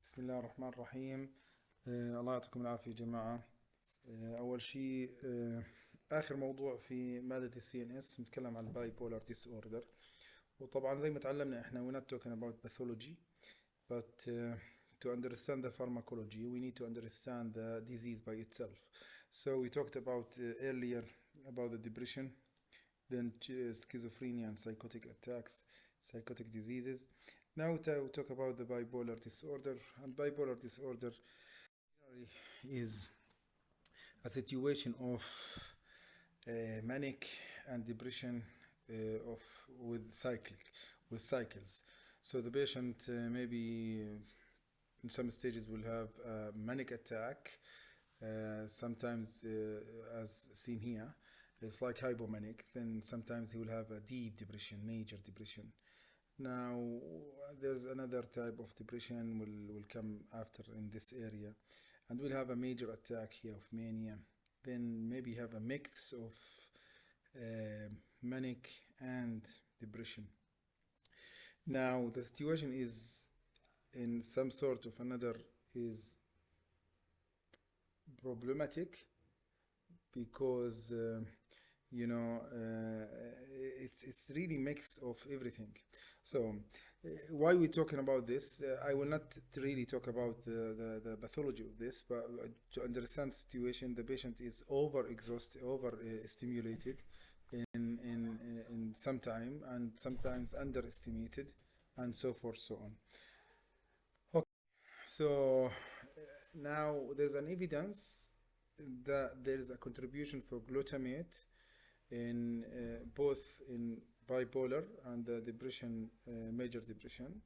بسم الله الرحمن الرحيم. الله يعطيكم العافية يا جماعة. أول شيء آخر موضوع في مادة السي ان اس بنتكلم عن البايبولار ديس اوردر. وطبعا زي ما تعلمنا احنا we're not talking about pathology but to understand the pharmacology we need to understand the disease by itself. So we talked about earlier about the depression, then schizophrenia and psychotic attacks, psychotic diseases. Now we talk about the bipolar disorder, and bipolar disorder is a situation of manic and depression with cycles. So the patient maybe in some stages will have a manic attack, sometimes as seen here, it's like hypomanic. Then sometimes he will have a deep depression, major depression. Now there's another type of depression will come after in this area, and we'll have a major attack here of mania. Then maybe have a mix of manic and depression. Now the situation is in some sort of another is problematic because it's really mix of everything. So why we're talking about this, I will not really talk about the pathology of this, but to understand the situation, the patient is over stimulated in some time, and sometimes underestimated, and so forth, so on. Okay, so now there's an evidence that there is a contribution for glutamate in both in bipolar and the depression, major depression,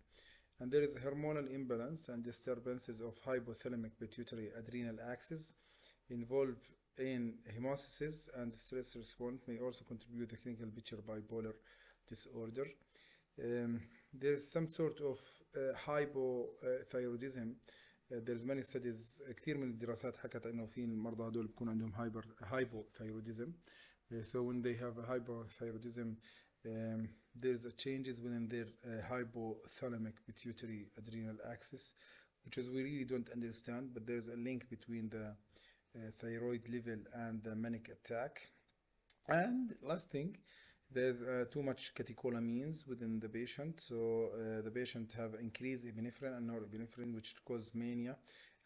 and there is hormonal imbalance and disturbances of hypothalamic pituitary adrenal axis involved in hemostasis and stress response may also contribute to the clinical picture bipolar disorder. There's some sort of hypothyroidism. There's many studies, كثير من الدراسات حكت انه في المرضى هذول بكون عندهم hypothyroidism. So when they have a hypothyroidism, there's a changes within their hypothalamic pituitary adrenal axis, which is we really don't understand, but there's a link between the thyroid level and the manic attack. And last thing, there's too much catecholamines within the patient, so the patient have increased epinephrine and norepinephrine, which cause mania,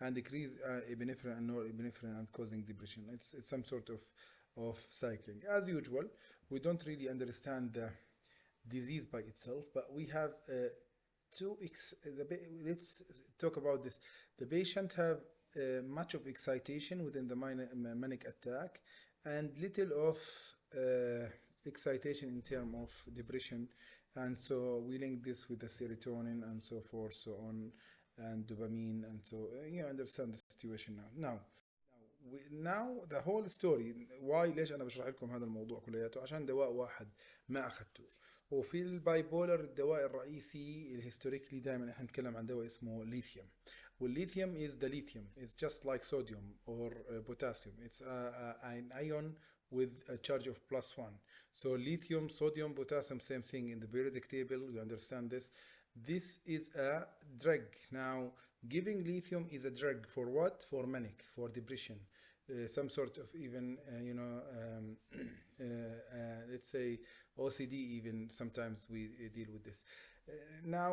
and decrease epinephrine and norepinephrine and causing depression. It's some sort of cycling. As usual, we don't really understand the disease by itself, but we have let's talk about this. The patient have much of excitation within the manic attack and little of excitation in terms of depression, and so we link this with the serotonin and so forth, so on, and dopamine, and so you understand the situation now. Now the whole story why ليش انا بشرح لكم هذا الموضوع كلياته عشان دواء واحد ما اخذته. وفي البايبولر الدواء الرئيسي الهيستوريكلي دائما احنا نتكلم عن دواء اسمه ليثيوم. والليثيوم is the lithium, it's just like sodium or potassium, it's an ion with a charge of +1. So lithium, sodium, potassium, same thing in the periodic table, you understand this. This is a drug. Now giving lithium is a drug for what? For manic, for depression, some sort of even let's say OCD, even sometimes we deal with this. Now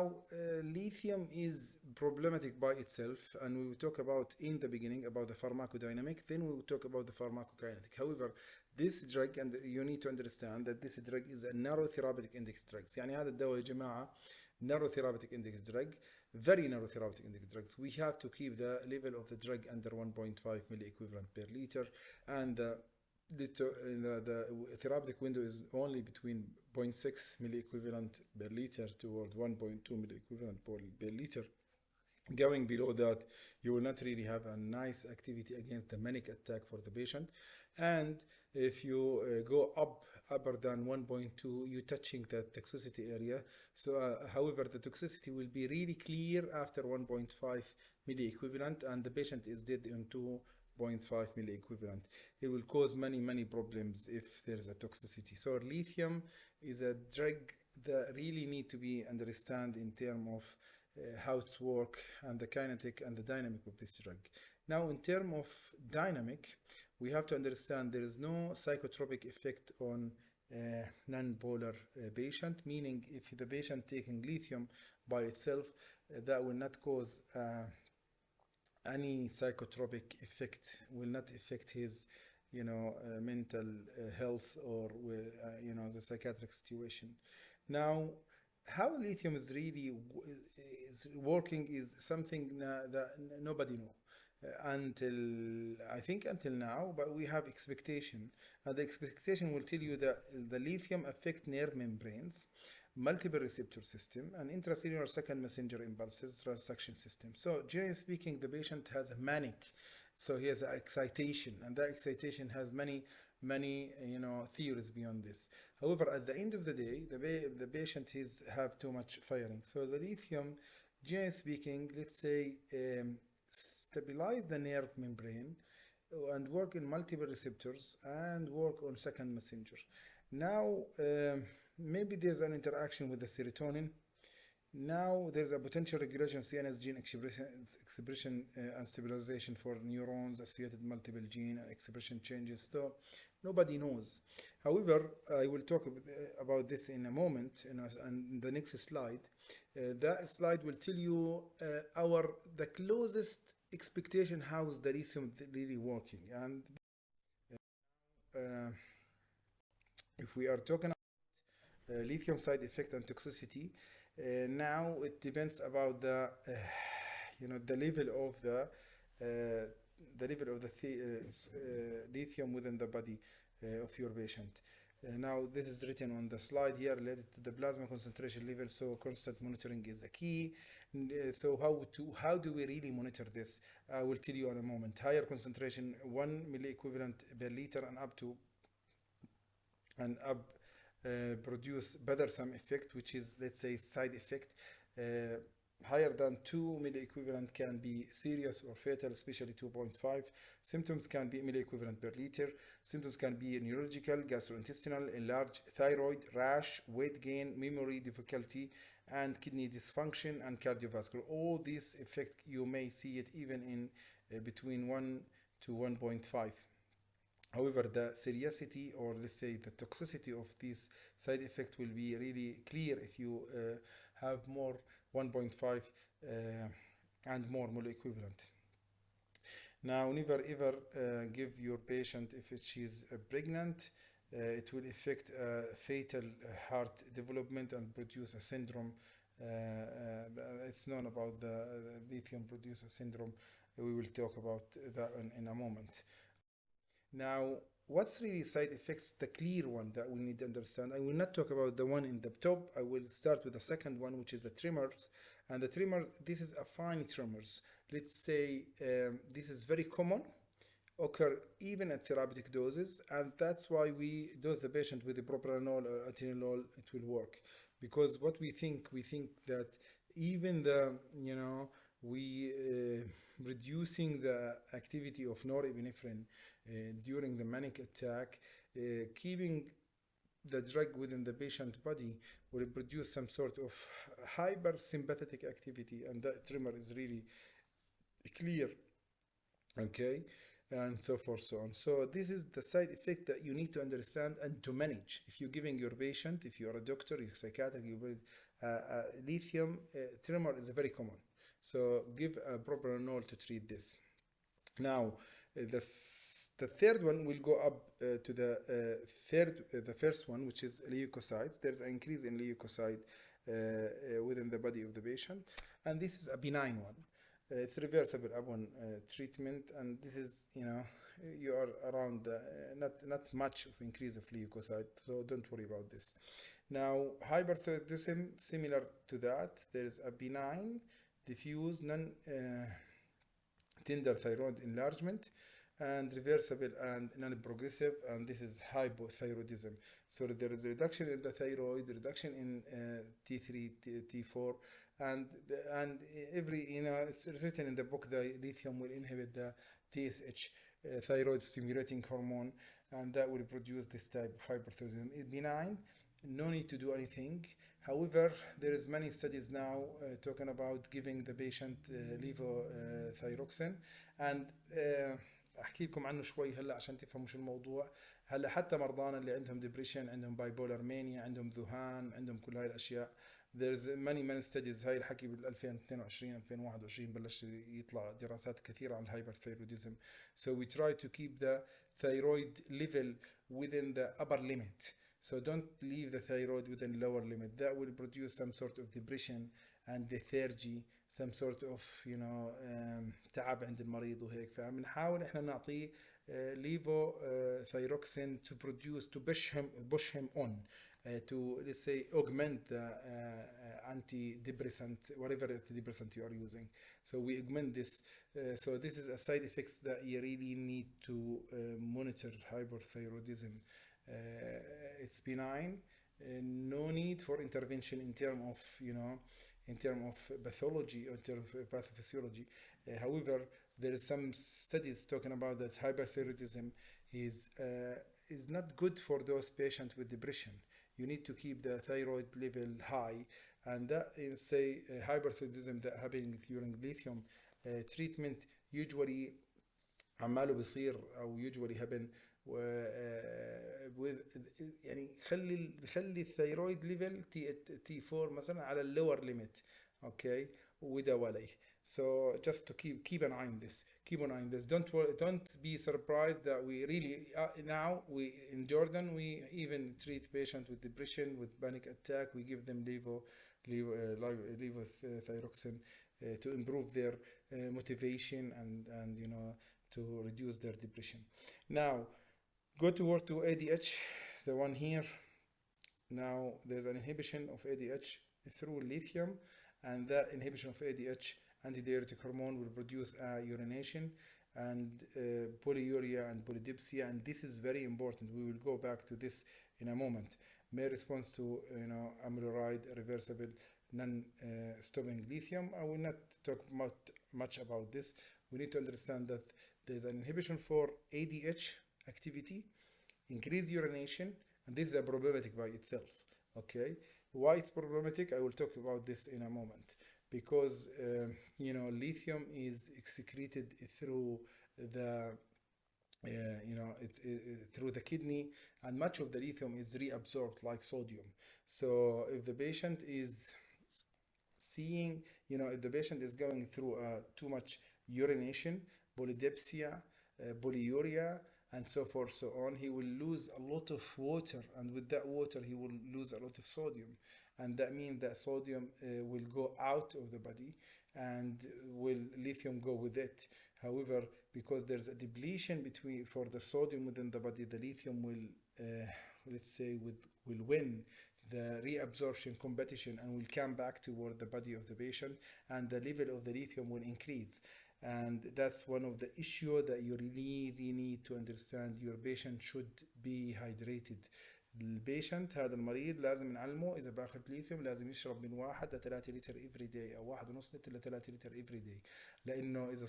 lithium is problematic by itself, and we will talk about in the beginning about the pharmacodynamic, then we will talk about the pharmacokinetic. However, this drug, and you need to understand that this drug is a narrow therapeutic index drugs. يعني هذا الدواء يا جماعة narrow therapeutic index drug, very narrow therapeutic index drugs. We have to keep the level of the drug under 1.5 milliequivalent per liter, and the therapeutic window is only between 0.6 milliequivalent per liter toward 1.2 milliequivalent per liter. Going below that, you will not really have a nice activity against the manic attack for the patient. And if you go upper than 1.2, you're touching the toxicity area. So however, the toxicity will be really clear after 1.5 milliequivalent, and the patient is dead in 2.5 milliequivalent. It will cause many problems if there's a toxicity. So lithium is a drug that really need to be understood in terms of how it's work, and the kinetic and the dynamic of this drug. Now, in terms of dynamic, we have to understand there is no psychotropic effect on non-polar patient, meaning if the patient taking lithium by itself, that will not cause any psychotropic effect, will not affect his mental health or the psychiatric situation. Now, how lithium is really is working is something that nobody know until now, but we have expectation, and the expectation will tell you that the lithium affect nerve membranes, multiple receptor system, and intracellular second messenger impulses transduction system. So generally speaking, the patient has a manic, so he has an excitation, and that excitation has many theories beyond this. However, at the end of the day, the patient have too much firing. So the lithium, generally speaking, let's say stabilize the nerve membrane and work in multiple receptors and work on second messenger. Now maybe there's an interaction with the serotonin. Now there's a potential regulation of CNS gene expression and stabilization for neurons associated with multiple gene expression changes. So nobody knows. However, I will talk about this in a moment, and the next slide. That slide will tell you the closest expectation how is the lithium really working. And if we are talking about lithium side effect and toxicity, now it depends about the level of the lithium within the body of your patient. Now this is written on the slide here related to the plasma concentration level, so constant monitoring is a key. So how do we really monitor this? I will tell you in a moment. Higher concentration, 1 milliequivalent per liter and up produce bothersome effect, which is, let's say, side effect. Higher than 2 milliequivalent can be serious or fatal, especially 2.5. Symptoms can be milliequivalent per liter. Symptoms can be neurological, gastrointestinal, enlarged thyroid, rash, weight gain, memory difficulty, and kidney dysfunction and cardiovascular. All these effects, you may see it even in between 1 to 1.5. However, the seriousity, or let's say the toxicity of this side effect, will be really clear if you have more 1.5 and more milliequivalent. Now, never ever give your patient if she's pregnant. It will affect fatal heart development and produce a syndrome. It's known about the lithium producer syndrome. We will talk about that in a moment. Now, what's really side effects? The clear one that we need to understand. I will not talk about the one in the top. I will start with the second one, which is the tremors. And the tremor, this is a fine tremors. Let's say this is very common, occur even at therapeutic doses, and that's why we dose the patient with the propranolol or atenolol. It will work, because what we think that even reducing the activity of norepinephrine during the manic attack, keeping the drug within the patient body will produce some sort of hypersympathetic activity, and that tremor is really clear, okay, and so forth, so on. So this is the side effect that you need to understand and to manage. If you're giving your patient, if you're a doctor, you're a psychiatrist, lithium tremor is very common. So give a propranolol to treat this. Now, the third one will go up to the first one, which is leukocytes. There's an increase in leukocyte within the body of the patient, and this is a benign one. It's reversible upon treatment, and this is, you are around not much of increase of leukocyte, so don't worry about this. Now, hyperthyroidism, similar to that, there's a benign, diffuse, tender thyroid enlargement, and reversible and non-progressive, and this is hypothyroidism. So there is a reduction in the thyroid, reduction in T3, T4, and every, it's written in the book, the lithium will inhibit the TSH, thyroid stimulating hormone, and that will produce this type of hyperthyroidism. It's benign, no need to do anything. However, there is many studies now talking about giving the patient levothyroxine and احكي لكم عنه شوي هلا عشان تفهموا شو الموضوع. هلا حتى مرضانا اللي عندهم ديبريشن، عندهم بايبولار مانيا، عندهم ذهان، عندهم كل هاي الاشياء. there's many studies. هاي الحكي بال 2022 2021 بلش يطلع دراسات كثيرة عن الهايبرثايروديزم. So we try to keep the thyroid level within the upper limit. So don't leave the thyroid within lower limit. That will produce some sort of depression and lethargy, some sort of تعب عند المريض وهيك. فبنحاول احنا نعطيه levothyroxine to produce, to push him on to, let's say, augment the antidepressant, whatever antidepressant you are using. So we augment this. So this is a side effects that you really need to monitor hyperthyroidism. It's benign, no need for intervention in terms of in terms of pathology or in terms of pathophysiology. However, there is some studies talking about that hyperthyroidism is not good for those patients with depression. You need to keep the thyroid level high, and that is say hyperthyroidism that happening during lithium treatment usually عماله بيصير او usually happen يعني خلي الثيرويد ليفل تي 4 مثلا على اللور ليميت. اوكي ودواء عليه. So just to keep an eye on this. Keep an eye on this. Don't be surprised that we really now we in Jordan we even treat patients with depression, with panic attack. We give them levothyroxine to improve their motivation and to reduce their depression. Now go toward to ADH, the one here. Now there's an inhibition of ADH through lithium, and that inhibition of ADH, antidiuretic hormone, will produce urination and polyuria and polydipsia, and this is very important. We will go back to this in a moment. May response to amiloride, reversible, non-stopping lithium. I will not talk much about this. We need to understand that there's an inhibition for ADH activity, increased urination, and this is a problematic by itself. Okay, why it's problematic, I will talk about this in a moment. Because lithium is excreted through the through the kidney, and much of the lithium is reabsorbed like sodium. So if the patient is seeing, if the patient is going through too much urination, polydipsia, polyuria, and so forth, so on, he will lose a lot of water, and with that water he will lose a lot of sodium, and that means that sodium will go out of the body and will lithium go with it. However, because there's a depletion for the sodium within the body, the lithium will let's say will win the reabsorption competition and will come back toward the body of the patient, and the level of the lithium will increase. And that's one of the issues that you really need to understand. Your patient should be hydrated. البيشنت هذا المريض لازم نعلمه إذا باخذ ليثيوم لازم يشرب من 1 ل 3 لتر every day، أو 1.5 لتر ل 3 لتر every day. لأنه إذا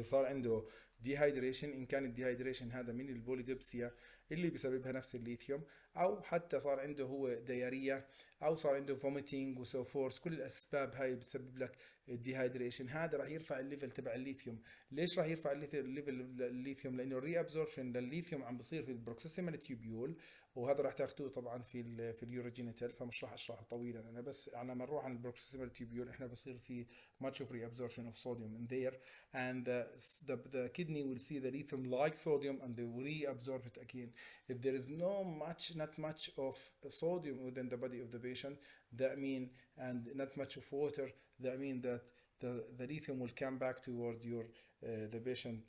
صار عنده dehydration، إن كان الديهايدريشن هذا من البوليدبسيا اللي بسببها نفس الليثيوم، أو حتى صار عنده هو ديارية، أو صار عنده vomiting وسو فورس، كل الأسباب هاي بتسبب لك الديهايدريشن، هذا راح يرفع الليفل تبع الليثيوم. ليش راح يرفع الليفل الليثيوم؟ لأنه الري ابزوربشن للليثيوم عم بصير في البروكسيمال تيوبيول، وهذا راح تاخذوه طبعا في اليوروجينيتال، فمش راح اشرحه طويلا انا، بس على ما نروح عن البروكسيمال تيوبيول احنا بصير في much of reabsorption of sodium in there, and the kidney will see the lithium like sodium and they will reabsorb it again. If there is not much of sodium within the body of the patient, that mean, and not much of water, that mean that the lithium will come back toward your the patient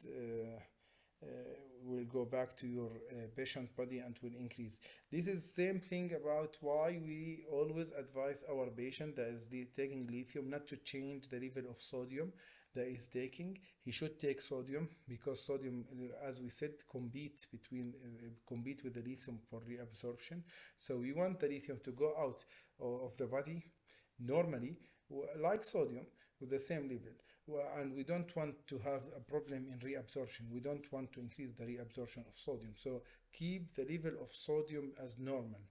will go back to your patient body and will increase. This is same thing about why we always advise our patient that is taking lithium not to change the level of sodium that is taking. He should take sodium because sodium, as we said, compete with the lithium for reabsorption. So we want the lithium to go out of the body normally like sodium, with the same level. And we don't want to have a problem in reabsorption. We don't want to increase the reabsorption of sodium. So keep the level of sodium as normal.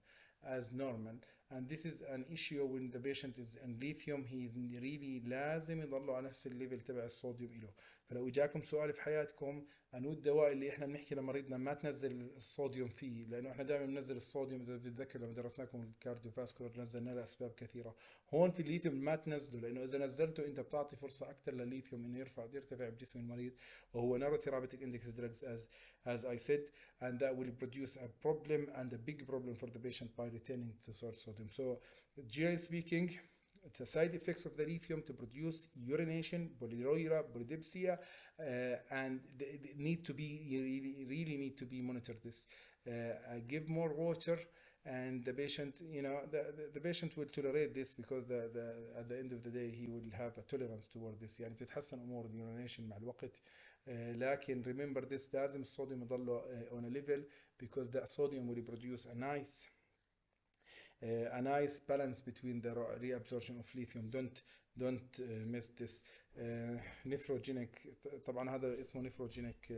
And this is an issue when the patient is in lithium. he really لازم يضلوا على نفس الليفل تبع الصوديوم له. فلو اجاكم سؤال في حياتكم انو الدواء اللي احنا بنحكي لمريضنا ما تنزل الصوديوم فيه، لانه احنا دائما بننزل الصوديوم، اذا بتتذكر لما درسناكم الكارديوفاسكولار نزلنا له اسباب كثيره. هون في الليثيوم ما تنزله، لانه اذا نزلته انت بتعطي فرصه اكثر للليثيوم انه يرتفع بجسم المريض، وهو نيروثيرابيتيك اندكس drugs as I said, and that will produce a problem and a big problem for the patient by returning to source sodium. So generally speaking, it's a side effects of the lithium to produce urination, polyuria, polydipsia, and they need to be really need to be monitored. This give more water, and the patient, the patient will tolerate this, because at the end of the day he will have a tolerance toward this. يعني بتتحسن امور اليورينيشن مع الوقت. لكن remember this, لازم الصوديوم يضله on a level, because the sodium will produce a nice balance between the reabsorption of lithium. Don't miss this. Nephrogenic, طبعا هذا اسمه nephrogenic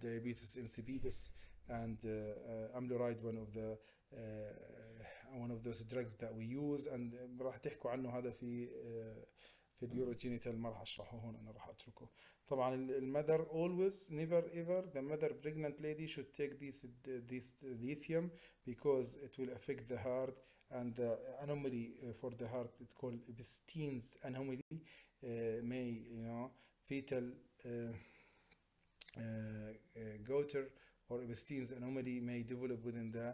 diabetes insipidus, and amloride one of those drugs that we use, and راح تحكوا عنه هذا في اليوروجينيتال. ما راح اشرحه هون، انا راح اتركه. طبعا المذر always never ever the mother pregnant lady should take this lithium, because it will affect the heart, and the anomaly for the heart, it's called Epstein's anomaly, may fetal goiter or Epstein's anomaly may develop within the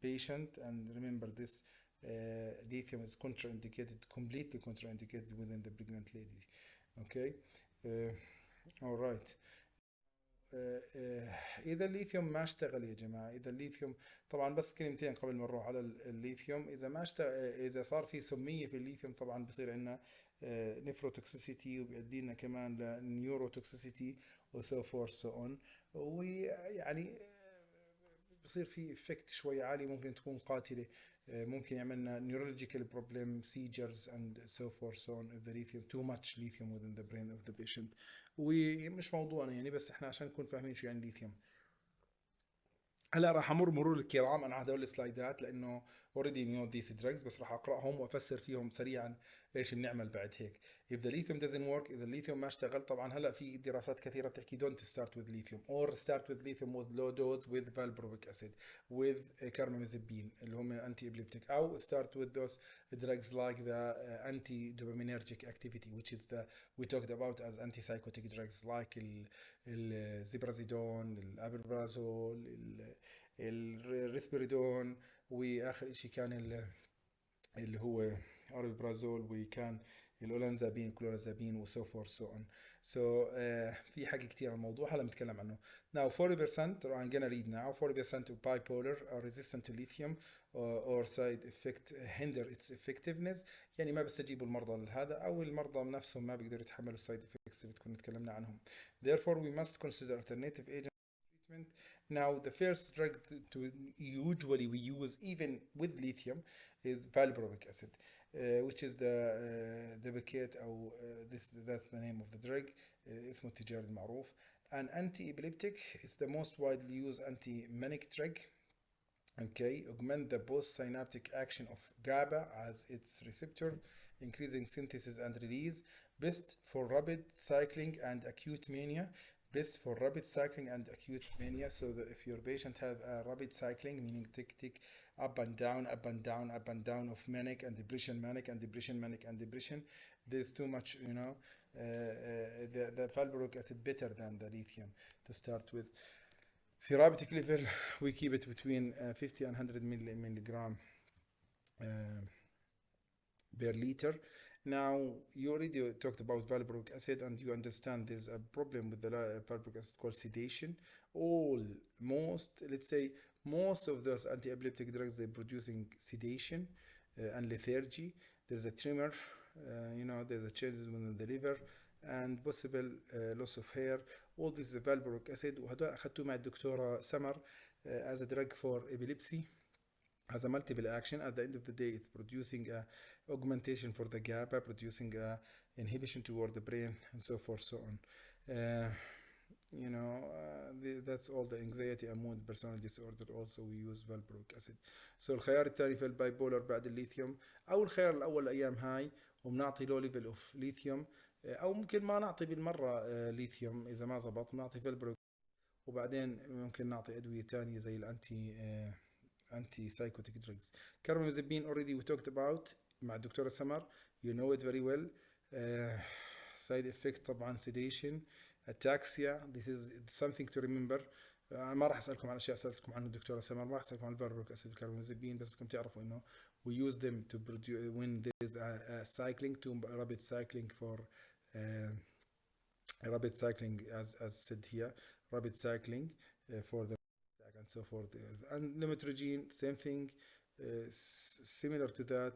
patient. And remember this, lithium is completely contraindicated within the pregnant lady. Okay. All right. اذا الليثيوم ما اشتغل يا جماعه، اذا الليثيوم طبعا بس كلمتين قبل ما نروح على الليثيوم، اذا ما اشتغل، اذا صار في سميه في الليثيوم طبعا بصير عندنا نيفروتوكسيسيتي، وبيؤدي لنا كمان لنيوروتوكسيسيتي وسو فور سو اون، ويعني بصير في افكت شوي عالي، ممكن تكون قاتله، ممكن يعملنا neurological problem, seizures and so forth so on if the lithium too much lithium within the brain of the patient. ومش موضوعنا يعني، بس احنا عشان نكون فاهمين شو يعني ليثيوم. هلا راح امر مرور الكرام انا هدول السلايدات، لانه already know these drugs، بس راح اقراهم وافسر فيهم سريعا ايش بنعمل بعد هيك. if the lithium doesn't work، اذا الليثيوم ما اشتغل، طبعا هلا في دراسات كثيره بتحكي don't start with lithium or start with lithium with low dose with valproic acid with carbamazepine اللي هم anti epileptic، او start with those drugs like the anti dopaminergic activity, which is the we talked about as antipsychotic drugs like الزيبرازيدون، الابربرازول، الريسبيريدون، واخر اشي كان اللي هو اربرازول، وكان الاولانزابين، كلورازابين، وسو فور سو اون. سو في حكي كتير عن الموضوع هلا بنتكلم عنه. Now 40%, I'm gonna read now, 40% of bipolar are resistant to lithium or side effect hinder its effectiveness، يعني ما بيستجيبوا المرضى لهذا، او المرضى نفسهم ما بيقدروا يتحملوا السايد افكتس اللي تكون تكلمنا عنهم. Therefore we must consider alternative agent treatment. Now the first drug to usually we use even with lithium is valproic acid, which is the Depakote أو that's the name of the drug، اسمه التجاري المعروف. An anti-epileptic is the most widely used anti-manic drug. Okay, augment the post-synaptic action of GABA as its receptor, increasing synthesis and release. Best for rapid cycling and acute mania. Best for rapid cycling and acute mania. So that if your patient have a rapid cycling, meaning tick up and down, up and down, up and down of manic and depression, manic and depression, manic and depression, there's too much, the valproic acid better than the lithium to start with. Therapeutic level, we keep it between 50 and 100 milligram per liter. Now, you already talked about valproic acid, and you understand there's a problem with the valproic acid called sedation. Let's say, most of those anti-epileptic drugs, they're producing sedation and lethargy. There's a tremor, there's a changes within the liver, and possible loss of hair. All this is valproic acid، وهذا أخذته مع الدكتورة سمر as a drug for epilepsy. Has a multiple action. At the end of the day, it's producing augmentation for the GABA, producing inhibition toward the brain, and so forth, so on. That's all the anxiety and mood personality disorder. Also we use valproic acid. So الخيار الثاني في البايبولر بعد الليثيوم، او الخيار الاول الايام هاي وبنعطي لو ليفل اوف ليثيوم، او ممكن ما نعطي بالمره ليثيوم اذا ما زبط، بنعطي فالبرويك، وبعدين ممكن نعطي ادويه ثانيه زي الانتي سايكوتيك دراجز. كاربامازيبين already we talked about مع الدكتوره سمر, you know it very well. side effect طبعا sedation, ataxia, this is something to remember. ما راح اسالكم عن اشياء سالتكم عنه الدكتوره سمر، ما راح اسالكم عن الفالبرويك اسيد والكاربامازيبين، بس بدكم تعرفوا انه we use them to produce when there is a cycling to rapid cycling for rapid cycling as said here, rapid cycling for the and so forth. And Lamotrigine, same thing, similar to that,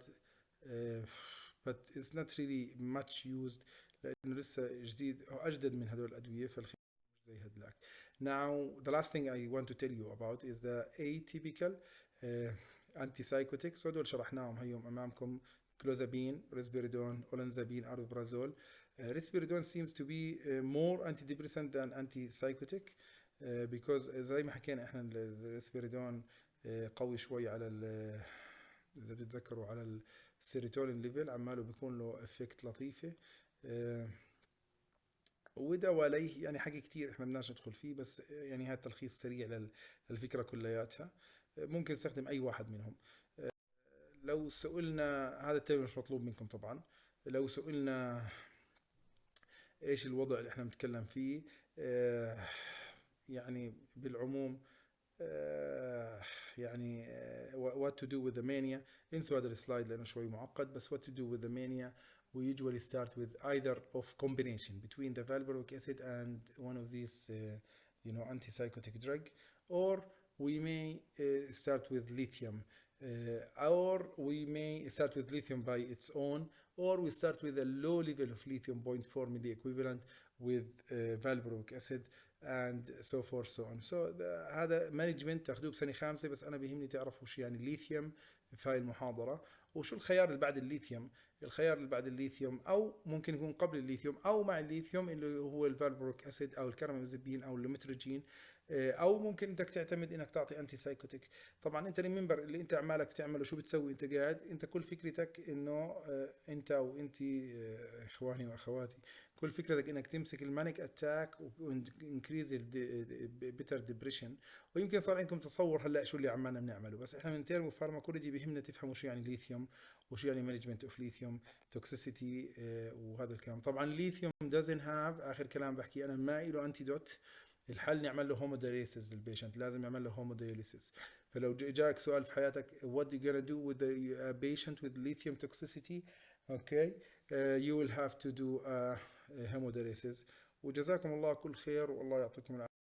but it's not really much used لأنه لسه جديد أو أجدد من هدول الأدوية، فالخيار مش زي هدلاك. Now the last thing I want to tell you about is the atypical antipsychotics. هدول شرحناهم هيوم أمامكم: clozapine, risperidone, olanzapine, aripiprazole. Risperidone seems to be more antidepressant than antipsychotic because زي ما حكينا احنا الريسبيريدون قوي شوي على اذا بتتذكروا على السيروتونين ليفل، عماله بيكون له افكت لطيفه، وده وليه يعني حكي كتير احنا بدناش ندخل فيه، بس يعني هذا تلخيص سريع للفكره كلياتها. ممكن نستخدم اي واحد منهم. لو سئلنا، هذا الترم مش مطلوب منكم طبعا، لو سئلنا ايش الوضع اللي احنا بنتكلم فيه، يعني بالعموم يعني what to do with the mania، انسوا هذا السلايد لانه شوي معقد، بس what to do with the mania we usually start with either of combination between the valproic acid and one of these antipsychotic drug, or we may start with lithium, or we may start with lithium by its own, or we start with a low level of lithium 0.4 milli equivalent with valproic acid and so forth so on. So هذا مانجمنت تاخذوه بسنه خامسه، بس انا بيهمني تعرفوا شو يعني ليثيوم في هاي المحاضره، وشو الخيار اللي بعد الليثيوم. الخيار اللي بعد الليثيوم او ممكن يكون قبل الليثيوم او مع الليثيوم اللي هو الفالبرويك اسيد او الكاربامازيبين او الليمتروجين، او ممكن انك تعتمد انك تعطي انتي سايكوتيك. طبعا انت المنبر اللي انت عمالك تعمله شو بتسوي؟ انت قاعد، انت كل فكرتك انه انت وانت اخواني واخواتي، كل فكرتك انك تمسك المانيك اتاك وانكريز البيتر ديبريشن. ويمكن صار عندكم تصور هلا شو اللي عمالنا بنعمله، بس احنا من تيرم فارماكولوجي بيهمنا تفهموا شو يعني ليثيوم وشو يعني مانجمنت اوف ليثيوم توكسيسيتي وهذا الكلام. طبعا الليثيوم doesn't have، اخر كلام بحكي انا، ما له انتيدوت. الحل نعمل له هومودياليسيس للبيشنت، لازم نعمل له هومودياليسيس. فلو جاك سؤال في حياتك what you gonna do with a patient with lithium toxicity, okay, you will have to do hemodialysis. وجزاكم الله كل خير والله يعطيكم العافية.